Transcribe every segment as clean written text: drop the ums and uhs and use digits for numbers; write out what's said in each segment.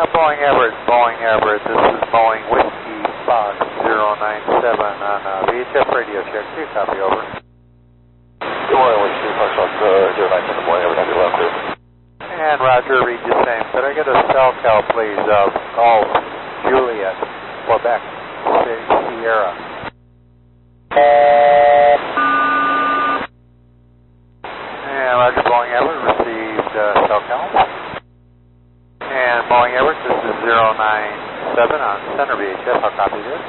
Boeing Everett, this is Boeing Whiskey Fox 097 on VHF radio check. Do you copy, over? Good morning, Whiskey Fox 097, Boeing Everett, have you left here? And Roger, read the same. Could I get a cell cal, please, of Golf, Juliet, Quebec, Sierra? And Roger, Boeing Everett received cell cal. And Boeing Everett, this is 097 on center VHF. I'll copy this.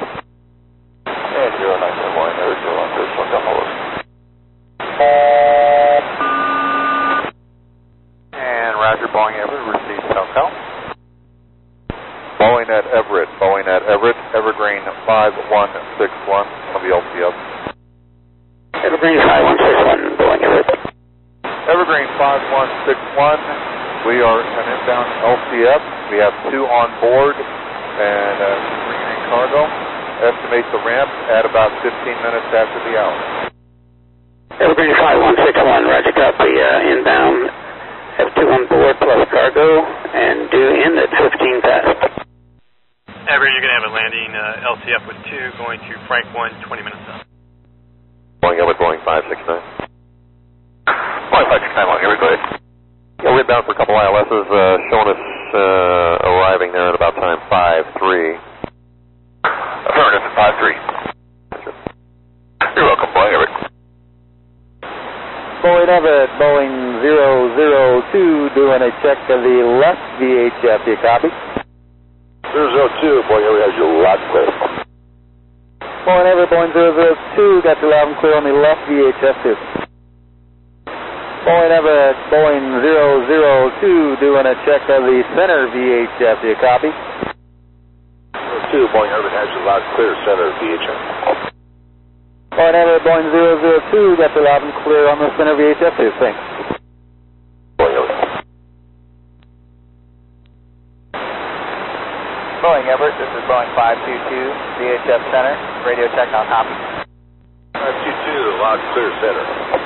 And 097 Boeing Everett, you're on this one, over. And Roger, Boeing Everett received cell cal. Boeing at Everett, Evergreen 5161 on the LCF. Evergreen 5161, Boeing Everett. Evergreen 5161. We are an inbound LCF. We have 2 on board and bringing in cargo. Estimate the ramp at about 15 minutes after the hour. Evergreen 5161, Roger, copy, inbound. Have 2 on board plus cargo and due in at 15 past. Everett, you're going to have a landing LCF with 2 going to Frank 1, 20 minutes out. Boeing Everett, Boeing 569. Boeing 569, Boeing Everett, go ahead. Yeah, we're down for a couple ILSs, showing us arriving there at about time 5-3. Affirmative, 5-3. You're welcome, Boeing Everett. Boeing Everett, Boeing 002, doing a check of the left VHF. Do you copy? 002, Boeing Everett has you loud and clear. Boeing Everett, Boeing 002, got you loud and clear on the left VHF too. Boeing Everett, Boeing 002, doing a check of the center VHF. Do you copy? 02, Boeing Everett has you loud and clear, center VHF. Boeing Everett, Boeing 002, got you loud and clear on the center VHF too. Thanks. Boeing Everett. Boeing Everett, this is Boeing 522, VHF center, radio check on copy. 522, loud and clear, center.